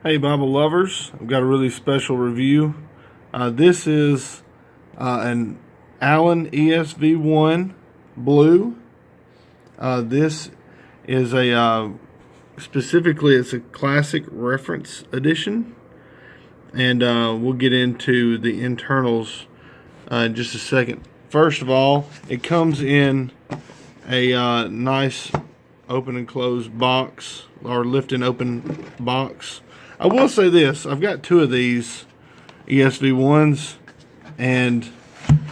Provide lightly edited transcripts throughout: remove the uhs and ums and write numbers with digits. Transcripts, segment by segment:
Hey Bible lovers, I've got a really special review. This is an Allan ESV1 blue. This is specifically it's a classic reference edition, and we'll get into the internals in just a second. First of all, it comes in a nice open and closed box, or lift and open box. I will say this, I've got two of these ESV1s, and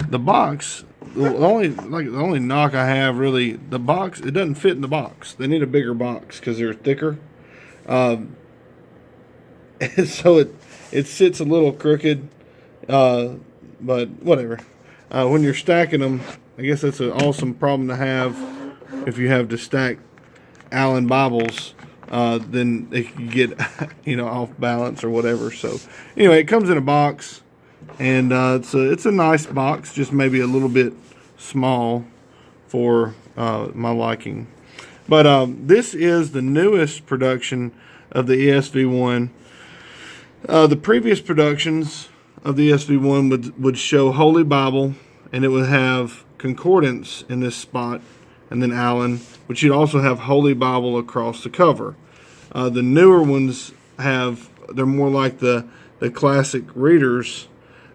the box, the only knock I have really, the box, it doesn't fit in the box. They need a bigger box because they're thicker. And so it sits a little crooked, but whatever. When you're stacking them, I guess that's an awesome problem to have if you have to stack Allan Bibles. Then they can get off balance or whatever. So anyway, it comes in a box, and it's a nice box, just maybe a little bit small for my liking. But this is the newest production of the ESV1. The previous productions of the ESV1 would show Holy Bible, and it would have concordance in this spot, and then Allan, but you'd also have Holy Bible across the cover. The newer ones they're more like the classic readers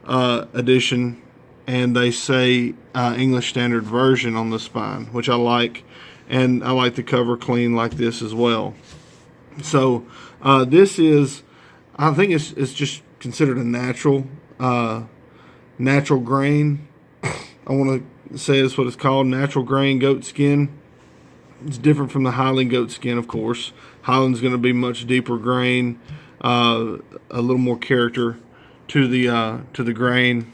edition, and they say English Standard Version on the spine, which I like, and I like the cover clean like this as well. So this is, I think it's just considered a natural grain. I want to say that's what it's called, natural grain goat skin. It's different from the Highland goat skin, of course. Highland's going to be much deeper grain, a little more character to the grain.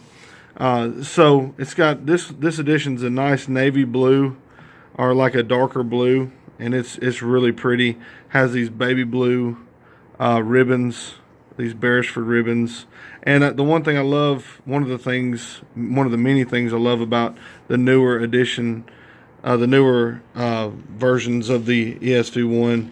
So it's got this edition's a nice navy blue, or like a darker blue, and it's really pretty. Has these baby blue ribbons, these Beresford ribbons. And the one thing I love, one of the many things I love about the newer edition, the newer versions of the ESV1,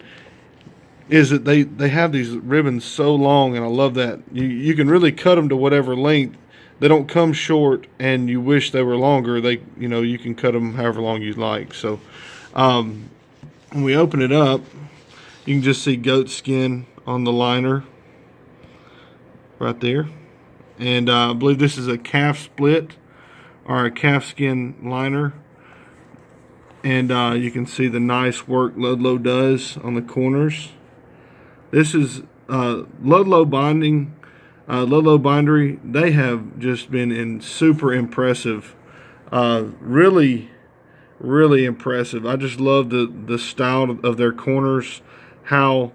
is that they have these ribbons so long, and I love that. You can really cut them to whatever length. They don't come short and you wish they were longer. You can cut them however long you like. So when we open it up, you can just see goat skin on the liner right there. And I believe this is a calf split, or a calf skin liner. And you can see the nice work Ludlow does on the corners. This is Ludlow binding, Ludlow bindery. They have just been super impressive, really impressive. I just love the style of their corners, how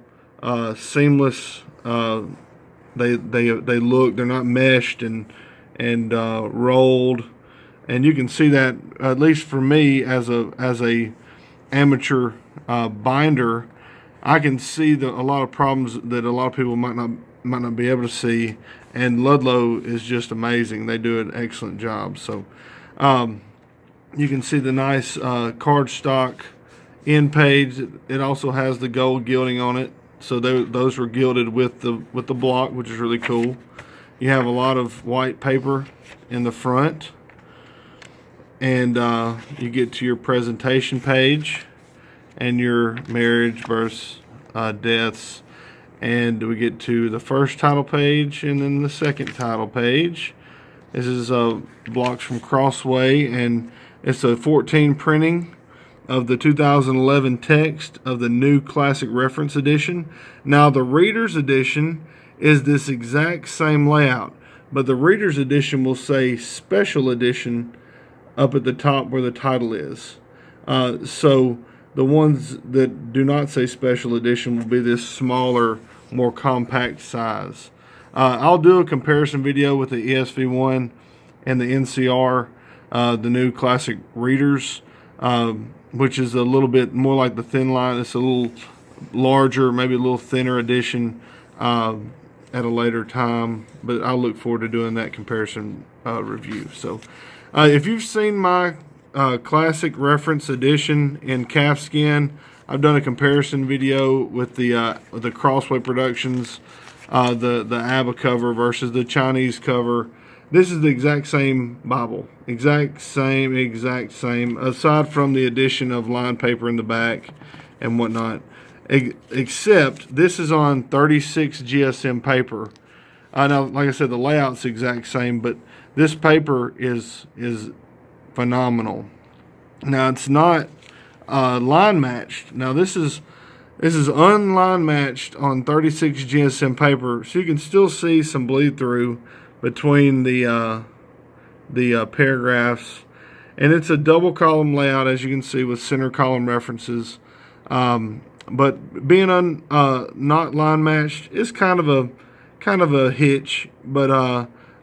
seamless they look. They're not meshed and rolled. And you can see that, at least for me as a amateur binder, I can see a lot of problems that a lot of people might not be able to see. And Ludlow is just amazing. They do an excellent job. So you can see the nice cardstock end page. It also has the gold gilding on it. So those were gilded with the block, which is really cool. You have a lot of white paper in the front. And you get to your presentation page and your marriage, births, deaths, and we get to the first title page and then the second title page. This is blocks from Crossway, and it's a 14 printing of the 2011 text of the new Classic Reference Edition. Now the Reader's Edition is this exact same layout, but the Reader's Edition will say Special Edition up at the top where the title is. So the ones that do not say Special Edition will be this smaller, more compact size. I'll do a comparison video with the ESV1 and the NCR, the new Classic Readers, which is a little bit more like the thin line. It's a little larger, maybe a little thinner edition at a later time, but I'll look forward to doing that comparison review. So if you've seen my Classic Reference Edition in calfskin, I've done a comparison video with the Crossway Productions, the ABBA cover versus the Chinese cover. This is the exact same Bible, exact same, aside from the addition of line paper in the back and whatnot. Except this is on 36 GSM paper. Now, like I said, the layout's the exact same, but this paper is phenomenal. Now, it's not line matched. Now, this is unline matched on 36 GSM paper, so you can still see some bleed through between the paragraphs, and it's a double column layout, as you can see, with center column references. But being not line matched is kind of a hitch, but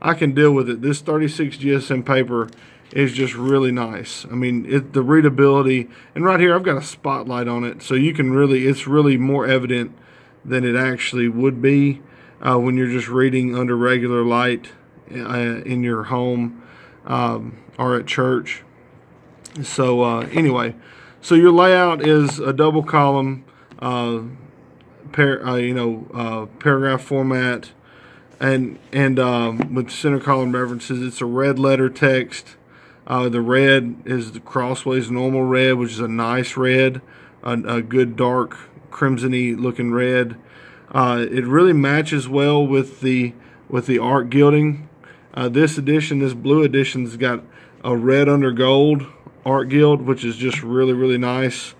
I can deal with it. This 36 GSM paper is just really nice. I mean, the readability, and right here I've got a spotlight on it, so you can it's really more evident than it actually would be when you're just reading under regular light in your home or at church. So anyway, so your layout is a double column, paragraph format, and with center column references. It's a red letter text. The red is the Crossway's normal red, which is a nice red, a good dark crimsony looking red. It really matches well with the art gilding. This blue edition's got a red under gold art gild, which is just really, really nice.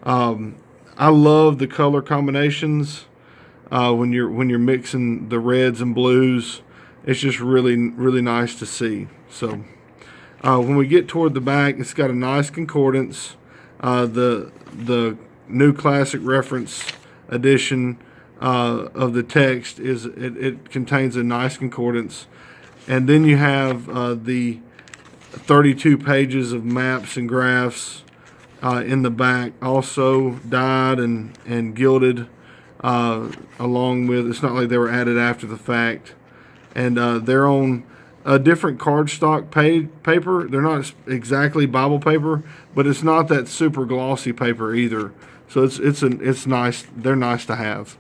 I love the color combinations when you're mixing the reds and blues. It's just really, really nice to see. So when we get toward the back, it's got a nice concordance. The New Classic Reference edition of the text it contains a nice concordance, and then you have the 32 pages of maps and graphs in the back, also dyed and gilded, along with, it's not like they were added after the fact, and they're on a different cardstock paper. They're not exactly Bible paper, but it's not that super glossy paper either. So it's nice. They're nice to have.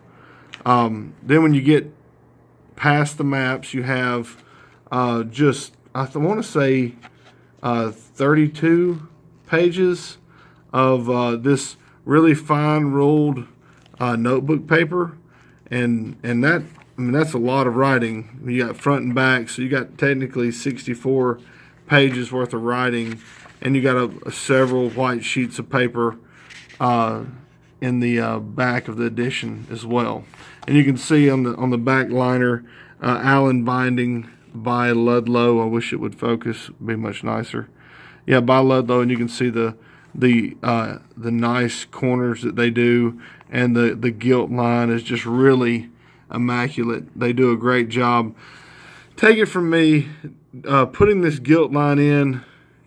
Then when you get past the maps, you have just, I want to say 32 pages of this really fine ruled notebook paper, and that, I mean, that's a lot of writing. You got front and back, so you got technically 64 pages worth of writing, and you got several white sheets of paper in the back of the edition as well. And you can see on the back liner, Allan binding by Ludlow. I wish it would focus, it'd be much nicer. Yeah, by Ludlow, and you can see the nice corners that they do, and the gilt line is just really immaculate. They do a great job. Take it from me, putting this gilt line in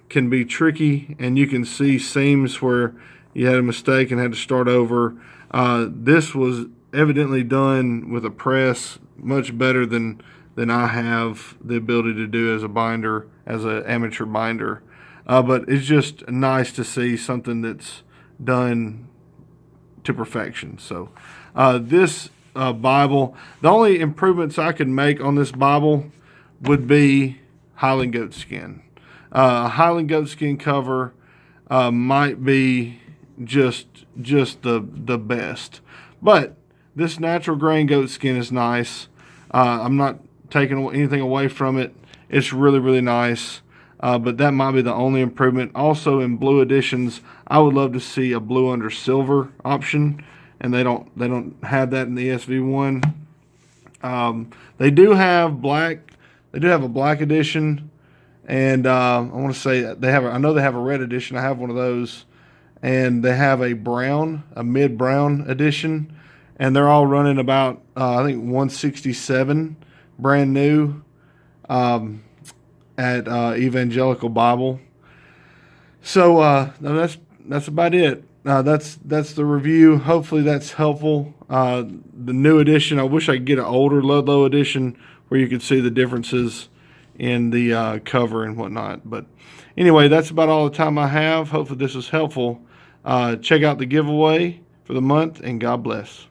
can be tricky, and you can see seams where you had a mistake and had to start over. This was evidently done with a press much better than I have the ability to do as a binder, as an amateur binder. But it's just nice to see something that's done to perfection. So this Bible, the only improvements I could make on this Bible would be Highland goatskin. Highland goatskin cover might be just the best, but this natural grain goatskin is nice. I'm not taking anything away from it. It's really, really nice. But that might be the only improvement. Also, in blue editions, I would love to see a blue under silver option, and they don't have that in the ESV1. They do have black. They do have a black edition, and I want to say I know they have a red edition. I have one of those, and they have a mid-brown edition, and they're all running about I think 167 brand new. At Evangelical Bible. So that's about it. That's the review. Hopefully that's helpful. The new edition, I wish I could get an older Ludlow edition where you could see the differences in the cover and whatnot. But anyway, that's about all the time I have. Hopefully this was helpful. Check out the giveaway for the month, and God bless.